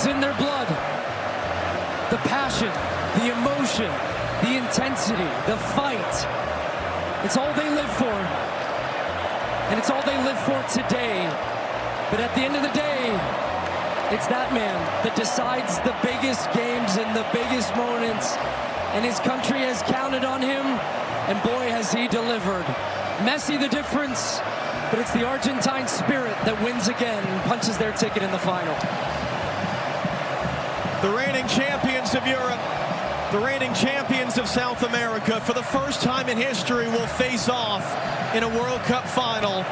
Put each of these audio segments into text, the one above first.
It's in their blood. The passion, the emotion, the intensity, the fight. It's all they live for. And it's all they live for today. But at the end of the day, it's that man that decides the biggest games and the biggest moments. And his country has counted on him, and boy, has he delivered. Messi the difference, but it's the Argentine spirit that wins again and punches their ticket in the final. The reigning champions of Europe, the reigning champions of South America, for the first time in history, will face off in a World Cup final.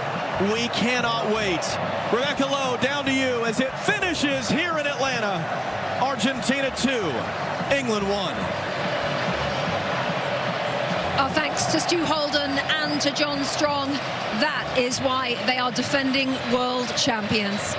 We cannot wait. Rebecca Lowe, down to you as it finishes here in Atlanta. Argentina 2, England 1. Our thanks to Stu Holden and to John Strong. That is why they are defending world champions.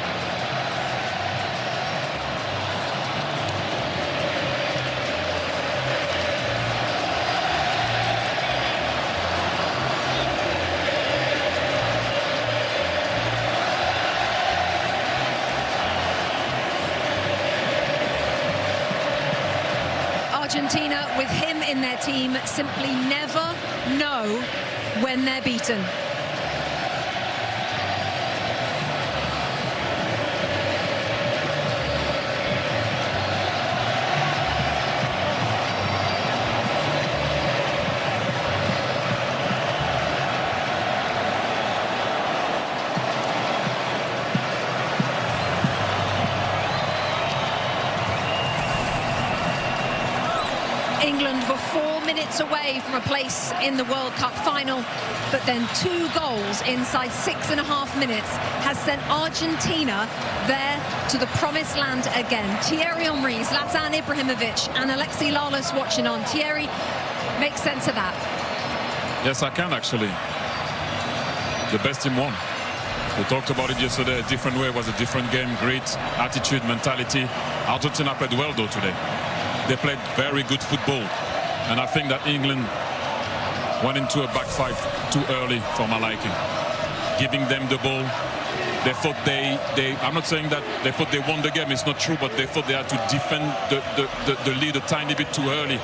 Argentina, with him in their team, simply never know when they're beaten. England were 4 minutes away from a place in the World Cup final, but then 2 goals inside 6.5 minutes has sent Argentina there to the promised land again. Thierry Henry, Zlatan Ibrahimovic and Alexis Lalas watching on. Thierry, make sense of that. Yes, I can actually. The best team won. We talked about it yesterday. A different way, was a different game. Great attitude, mentality. Argentina played well though today. They played very good football, and I think that England went into a back five too early for my liking. Giving them the ball, they thought I'm not saying that they thought they won the game, it's not true, but they thought they had to defend the lead a tiny bit too early.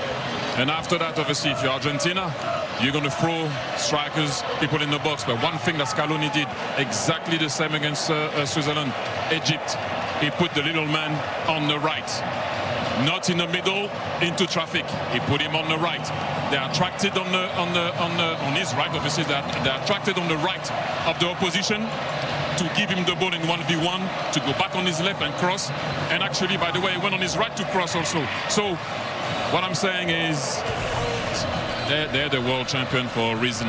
And after that, obviously, if you're Argentina, you're going to throw strikers, people in the box. But one thing that Scaloni did exactly the same against Switzerland, Egypt, he put the little man on the right. Not in the middle, into traffic. He put him on the right. They are attracted on his right. Obviously, they are attracted on the right of the opposition to give him the ball in 1v1, to go back on his left and cross. And actually, by the way, he went on his right to cross also. So, what I'm saying is, they're the world champion for a reason.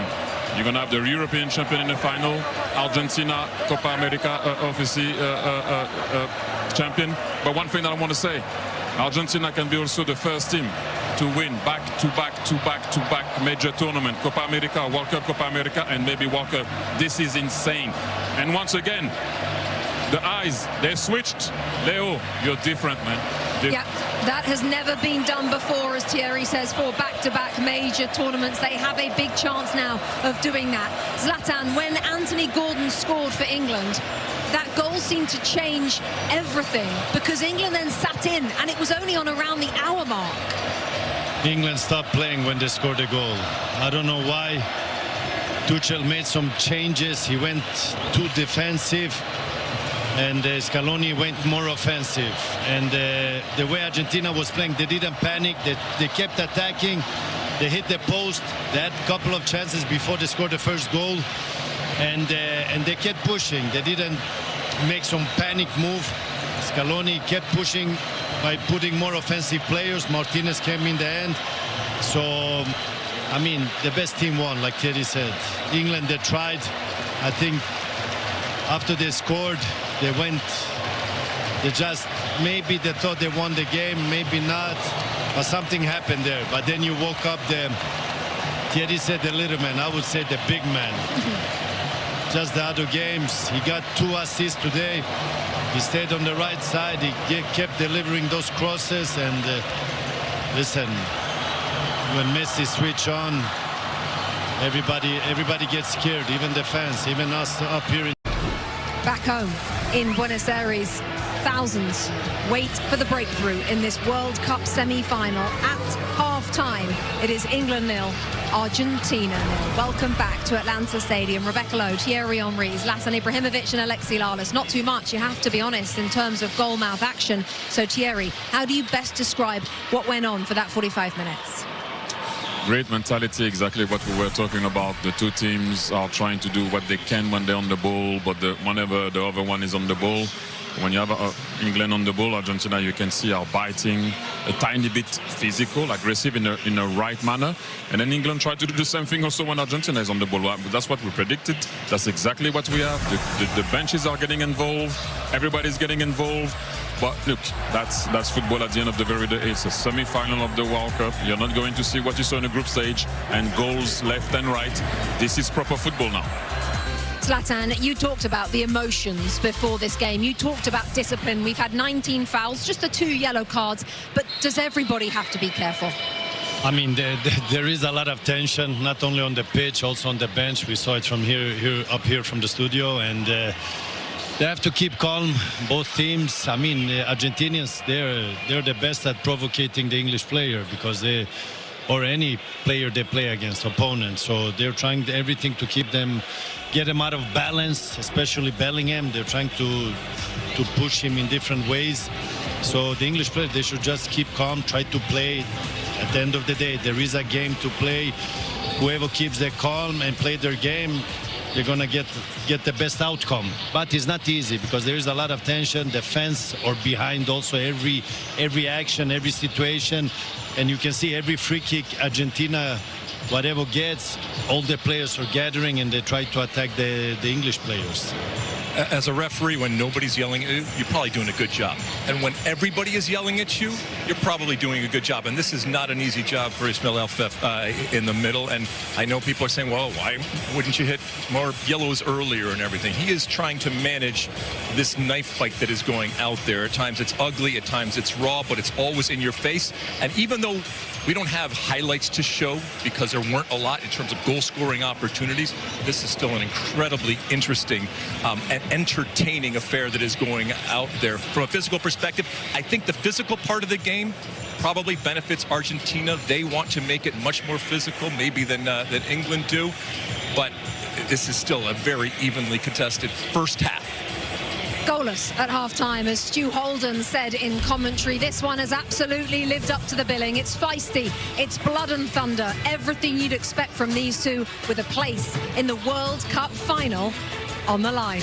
You're going to have the European champion in the final. Argentina, Copa America, obviously, champion. But one thing that I want to say, Argentina can be also the first team to win back-to-back major tournament, Copa America, World Cup, Copa America, and maybe World Cup. This is insane. And once again, the eyes, they switched. Leo, you're different, man. Yeah, that has never been done before, as Thierry says, for back-to-back major tournaments. They have a big chance now of doing that. Zlatan, when Anthony Gordon scored for England, that goal seemed to change everything, because England then sat in, and it was only on around the hour mark. England stopped playing when they scored a goal. I don't know why. Tuchel made some changes. He went too defensive, and Scaloni went more offensive. And the way Argentina was playing, they didn't panic. They kept attacking. They hit the post. They had a couple of chances before they scored the first goal. And they kept pushing. They didn't make some panic move. Scaloni kept pushing by putting more offensive players. Martinez came in the end. So, I mean, the best team won, like Thierry said. England, they tried. I think after they scored, maybe they thought they won the game, maybe not. But something happened there. But then you woke up Thierry said the little man, I would say the big man. Just the other games, he got 2 assists today. He stayed on the right side. He kept delivering those crosses. And listen, when Messi switch on, everybody gets scared, even the fans, even us up here. Back home in Buenos Aires, Thousands wait for the breakthrough in this World Cup semi-final. At half-time, it is England 0, Argentina 0. Welcome back to Atlanta Stadium. Rebecca Lowe, Thierry Henry, Zlatan Ibrahimovic and Alexis Lalas. Not too much, you have to be honest, in terms of goal-mouth action. So Thierry, how do you best describe what went on for that 45 minutes? Great mentality, exactly what we were talking about. The two teams are trying to do what they can when they're on the ball, but whenever the other one is on the ball, when you have England on the ball, Argentina, you can see are biting, a tiny bit physical, aggressive in a right manner. And then England tried to do the same thing also when Argentina is on the ball. That's what we predicted. That's exactly what we have. The benches are getting involved. Everybody's getting involved. But look, that's football at the end of the very day. It's a semi-final of the World Cup. You're not going to see what you saw in the group stage and goals left and right. This is proper football now. Zlatan, you talked about the emotions before this game. You talked about discipline. We've had 19 fouls, just the 2 yellow cards. But does everybody have to be careful? I mean, there is a lot of tension, not only on the pitch, also on the bench. We saw it from up here from the studio, and they have to keep calm, both teams. I mean, Argentinians, they're the best at provoking the English player, because or any player they play against, opponents. So they're trying everything to get them out of balance, especially Bellingham. They're trying to push him in different ways. So the English players, they should just keep calm, try to play. At the end of the day, there is a game to play. Whoever keeps their calm and play their game, they're gonna get the best outcome. But it's not easy, because there is a lot of tension. The fans are behind also every action, every situation. And you can see every free kick Argentina, whatever gets, all the players are gathering and they try to attack the English players. As a referee, when nobody's yelling at you, you're probably doing a good job. And when everybody is yelling at you, you're probably doing a good job. And this is not an easy job for Ismail El-Fef in the middle. And I know people are saying, well, why wouldn't you hit more yellows earlier and everything? He is trying to manage this knife fight that is going out there. At times it's ugly, at times it's raw, but it's always in your face. And even though we don't have highlights to show, because there weren't a lot in terms of goal-scoring opportunities, this is still an incredibly interesting and entertaining affair that is going out there. From a physical perspective, I think the physical part of the game probably benefits Argentina. They want to make it much more physical, maybe than England do. But this is still a very evenly contested first half. Goalless at half-time, as Stu Holden said in commentary. This one has absolutely lived up to the billing. It's feisty, it's blood and thunder, everything you'd expect from these two, with a place in the World Cup final on the line.